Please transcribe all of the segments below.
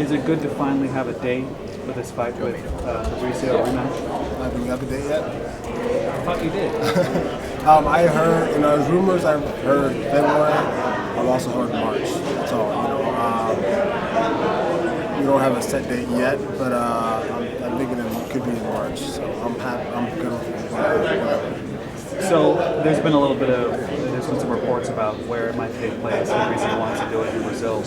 Is it good to finally have a date for this fight with Fabricio rematch? Do we have a date yet? I thought you did. I heard, there's rumors. I've heard February. I've also heard March. That's all. We don't have a set date yet, but I'm thinking it could be in March. So I'm happy. I'm good with it. So there's been some reports about where it might take place. Fabricio wants to do it in Brazil.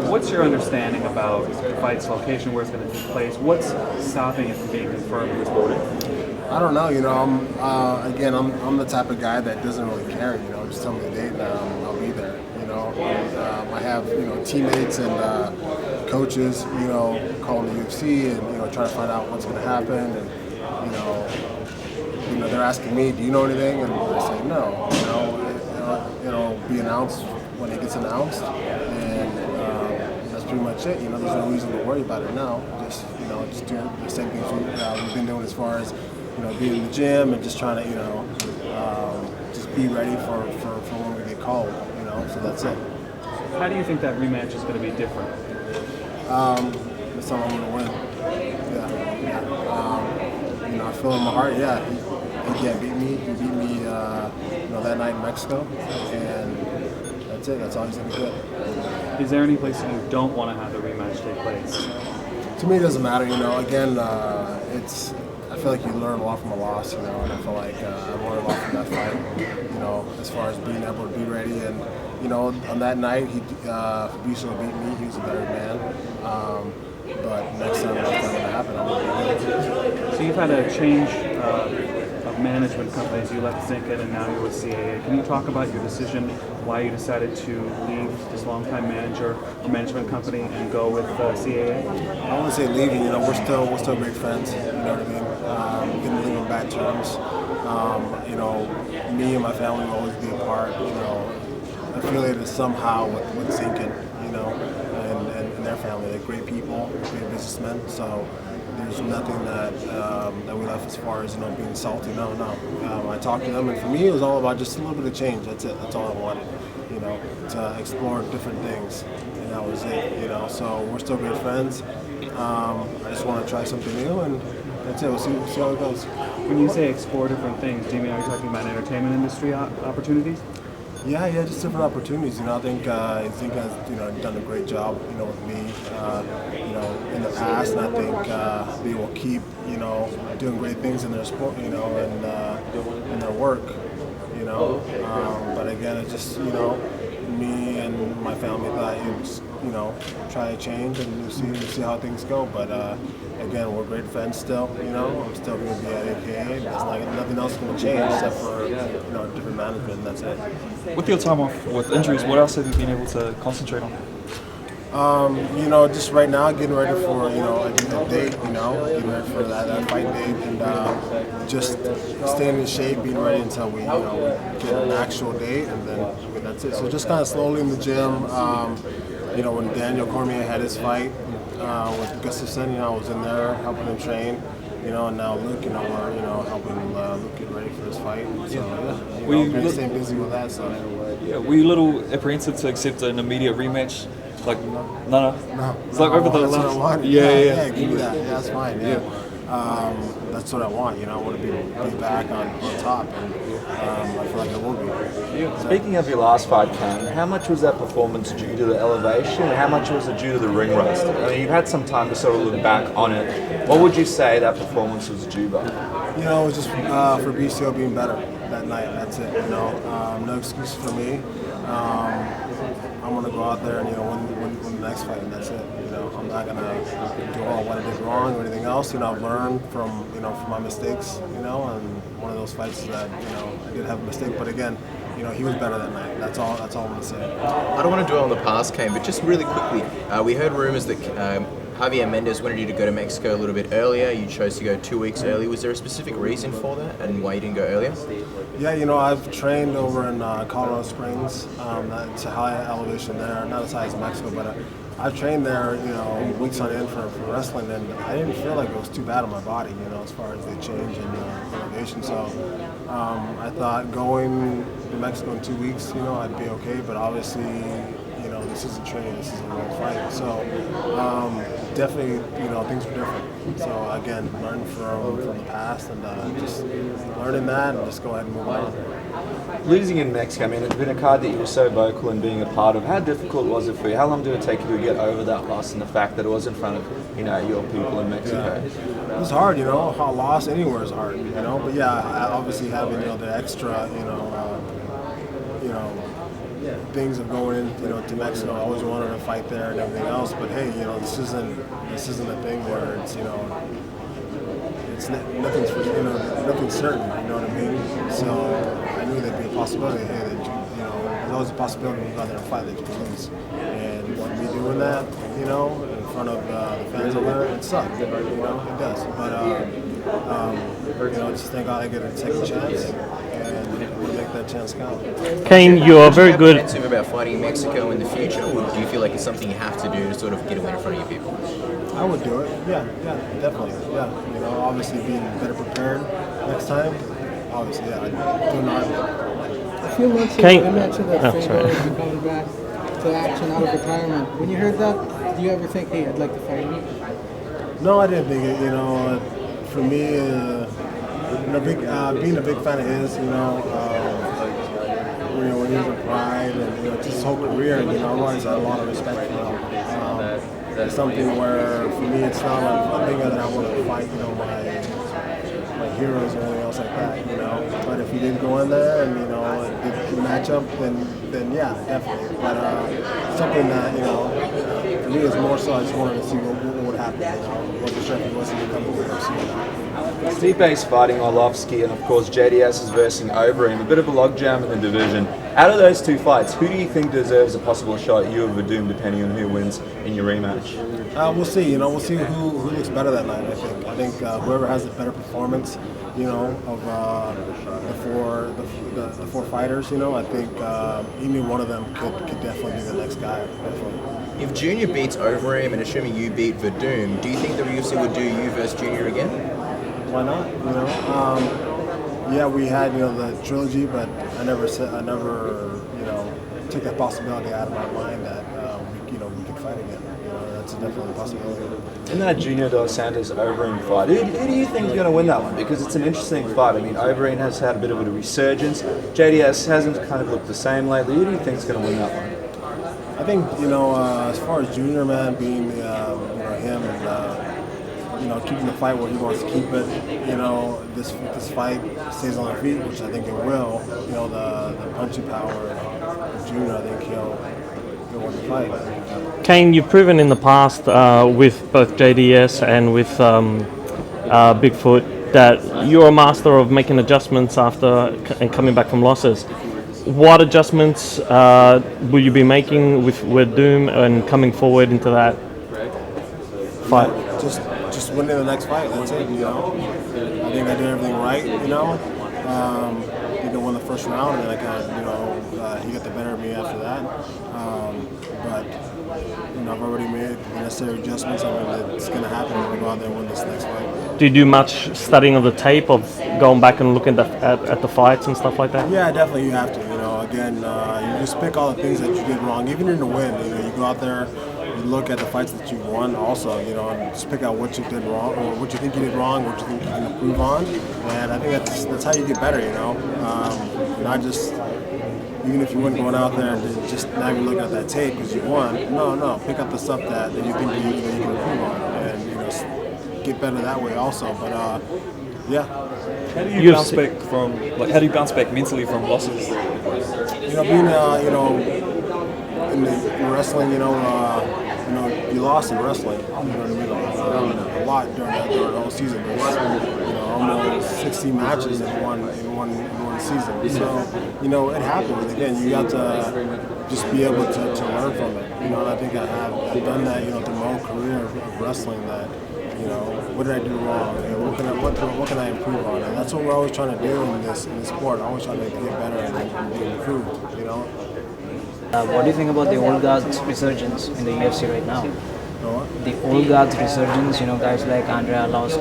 What's your understanding about the fight's location, where it's going to take place? What's stopping it from being confirmed and reported? I don't know. I'm the type of guy that doesn't really care. Just tell me the date and I'll be there. I have teammates and coaches, calling the UFC and trying to find out what's going to happen, and they're asking me, do you know anything? And I say no. It'll be announced when it gets announced, and that's pretty much it. There's no reason to worry about it now. Just do the same things we've been doing as far as being in the gym and just trying to just be ready for when we get called. So that's it. How do you think that rematch is going to be different? That's all I'm going to win. I feel in my heart, he can't beat me. He beat me, that night in Mexico, and that's it. That's all he's going to get. Is there any place that you don't want to have the rematch take place? To me, it doesn't matter. Again, I feel like you learn a lot from a loss. And I feel like I learned a lot from that fight. As far as being able to be ready, and on that night, Fabricio beat me. He was a better man. But next time that's not going to happen. I'm going to be So you've had a change of management companies. You left Zinkin and now you're with CAA. Can you talk about your decision, why you decided to leave this longtime manager or management company and go with CAA? I want to say leaving. We're still great friends. You know what I mean? Didn't leave on bad terms. Me and my family will always be apart. Affiliated somehow with Zinkin. And their family. They're great people, great businessmen. So there's nothing that we left as far as being salty. No. I talked to them, and for me, it was all about just a little bit of change. That's it. That's all I wanted. To explore different things, and that was it. So we're still great friends. I just want to try something new, and that's it. We'll see how it goes. When you say explore different things, do you mean are you talking about entertainment industry opportunities? Yeah, just different opportunities. I think Zink has done a great job, with me, in the past, and I think they will keep, doing great things in their sport, and in their work, But again, it's just me and my family thought try to change and see how things go. But again, we're great friends still. I'm still going to be at AKA. Nothing else is going to change except for different management. And that's it. With your time off with injuries, what else have you been able to concentrate on? Just right now, getting ready for a date. Getting ready for that fight date, and just staying in shape, being ready until we get an actual date, and then that's it. So just kind of slowly in the gym. When Daniel Cormier had his fight with Gustafsson, I was in there helping him train. And now Luke, we're helping Luke get ready for his fight. So we're staying busy with that. So were you a little apprehensive to accept an immediate rematch? Like, no. It's like over the that's last. what I want. Yeah. Give me that. Yeah, that's fine. That's what I want. I want to be back on top, and I feel like I will be. Speaking of your last fight, Cain, how much was that performance due to the elevation, and how much was it due to the ring rust? I mean, you've had some time to sort of look back on it. What would you say that performance was due by? It was just Fabricio being better that night. That's it. No excuse for me. I'm gonna go out there and win the next fight, and that's it. I'm not gonna do all what I did wrong or anything else. I've learned from my mistakes. And one of those fights is that I did have a mistake, but again, he was better that night. That's all I'm gonna say. I don't want to dwell on the past, Cain, but just really quickly, we heard rumors that Javier Mendez wanted you to go to Mexico a little bit earlier. You chose to go 2 weeks early. Was there a specific reason for that, and why you didn't go earlier? Yeah, I've trained over in Colorado Springs. It's a high elevation there, not as high as Mexico, but I've trained there, weeks on end for wrestling, and I didn't feel like it was too bad on my body, as far as the change in elevation. So I thought going to Mexico in 2 weeks, I'd be okay, but obviously you know, this isn't training, this is a real fight. So definitely, you know, things were different. So again, learn from the past and just learning that and just go ahead and move on. Losing in Mexico, I mean, it's been a card that you were so vocal in being a part of. How difficult was it for you? How long did it take you to get over that loss and the fact that it was in front of, you know, your people in Mexico? It was hard, you know. A loss anywhere is hard, you know. But yeah, obviously having, you know, the extra, you know, things of going in, you know, to Mexico. I always wanted to fight there and everything else. But hey, you know, this isn't a thing where it's, you know, it's nothing's for, you know, nothing's certain. You know what I mean? So I knew there'd be a possibility. Hey, that you know, there's always a possibility when you go out there and fight that you can lose. And me doing that, you know, in front of the fans over there, it sucked. You know, it does. But you know, just thank God I get a second chance. And we'll make that chance count. Cain, you are very good. Apprehensive about fighting in Mexico in the future, or do you feel like it's something you have to do to sort of get a win in front of your people? I would do it. Yeah, definitely. Yeah, you know, obviously being better prepared next time. Obviously, yeah, I'd do an argument. A few months ago, you mentioned that Faber would be coming back to action out of retirement. When you heard that, do you ever think, hey, I'd like to fight him? No, I didn't think it. You know, for me, you know, being a big fan of his, you know, when he was in Pride and, you know, just his whole career, you know, I always had a lot of respect for him. It's something where, for me, it's not a thing that I want to fight, you know, my heroes or anything else like that, you know. But if he did go in there and, you know, it did match up, then yeah, definitely. But something that, you know, for me is more so I just wanted to see what would happen, you know. Wasn't sure if he was going to come to the UFC or not. Stipe's fighting Arlovsky, and of course JDS is versing Overeem. A bit of a logjam in the division. Out of those two fights, who do you think deserves a possible shot, you or Werdum, depending on who wins in your rematch? We'll see. You know, we'll see who looks better that night. I think whoever has the better performance, you know, of the four fighters. You know, I think any one of them could definitely be the next guy. Definitely. If Junior beats Overeem and assuming you beat Werdum, do you think the UFC would do you versus Junior again? Why not? You know, yeah, we had, you know, the trilogy, but I never, you know, took that possibility out of my mind that we could fight again. You know, that's definitely a possibility. In that Junior Dos Santos Overeem fight, who do you think is going to win that one? Because it's an interesting fight. I mean, Overeem has had a bit of a resurgence. JDS hasn't kind of looked the same lately. Who do you think is going to win that one? I think, you know, as far as Junior, man, being you know, him and you know, keeping the fight where he wants to keep it. You know, this fight stays on their feet, which I think it will. You know, the punching power of Junior, I think he'll win the fight. Cain, you've proven in the past with both JDS and with Bigfoot that you're a master of making adjustments after and coming back from losses. What adjustments will you be making with Werdum and coming forward into that fight? Just winning the next fight. That's it. You know, I think I did everything right. You know, I think I won the first round, and then I kind of, you know, he got the better of me after that. But you know, I've already made the necessary adjustments. I mean, it's going to happen when we go out there and win this next fight. Do you do much studying of the tape, of going back and looking at the fights and stuff like that? Yeah, definitely. You have to. You know, again, you just pick all the things that you did wrong, even in the win. You know, you go out there. Look at the fights that you won also, you know, and just pick out what you did wrong, or what you think you did wrong, what you think you can improve on, and I think that's how you get better, you know. Not just, even if you weren't going out there and just not even looking at that tape because you won, no, pick up the stuff that you think that you can improve on, and, you know, get better that way also, but yeah. How do you bounce back how do you bounce back mentally from losses? You know, being, you know, in wrestling, you know, you lost in wrestling. You know what I mean? A lot during the whole season. There's, you know, almost 60 matches in one season. So, you know, it happens. Again, you got to just be able to learn from it. You know, and I think I've done that, you know, through my whole career of wrestling. That, you know, what did I do wrong? You know, what can I improve on? And that's what we're always trying to do in this sport. Always trying to get better and improve. You know. What do you think about the old guard's resurgence in the UFC right now? what? The old guard's resurgence, guys like Andrei Arlovsky,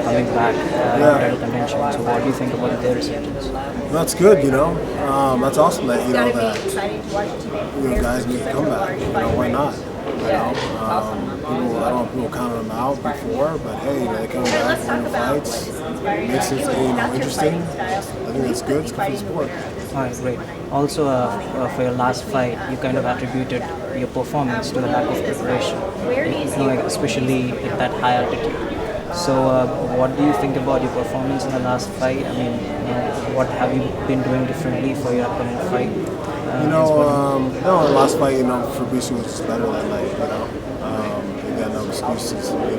coming back in title contention. So what do you think about their resurgence? That's good, That's awesome that, guys make a comeback. Why not? I don't know if people counted them out before, but hey, they come back, winning fights, makes it interesting. I think that's good. It's good for the sport. All right, great. Also, for your last fight, you kind of attributed your performance to the lack of preparation, especially at that high altitude. So, what do you think about your performance in the last fight? I mean, what have you been doing differently for your upcoming fight? The last fight, Fabricio was just better that night, Again, no excuses, but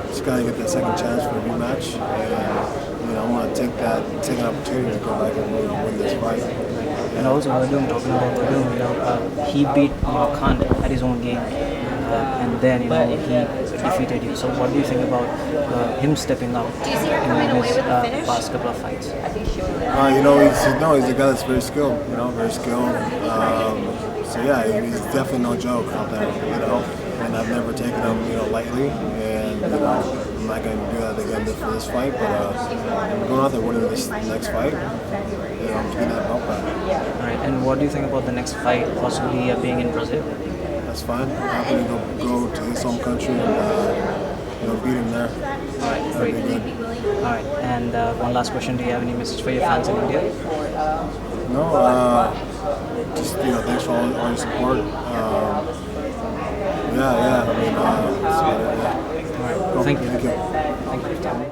just gotta get that second chance for a rematch, and I want to take an opportunity to go back and win this fight. And also, talking about Werdum, he beat Khan at his own game, and then he defeated you. So, what do you think about him stepping up in his past couple of fights? He's a guy that's very skilled. Very skilled. So yeah, he's definitely no joke out there. And I've never taken him, lightly, and I'm not going to do that again for this fight. But I'm going out there winning this next fight. I'm getting that belt back. All right. And what do you think about the next fight, possibly being in Brazil? That's fine. I'm happy to go to his home country and beat him there. All right. Great. All right. And one last question: do you have any message for your fans in India? No. Just thanks for all your support. All right. Thank you. Thank you. Thank you.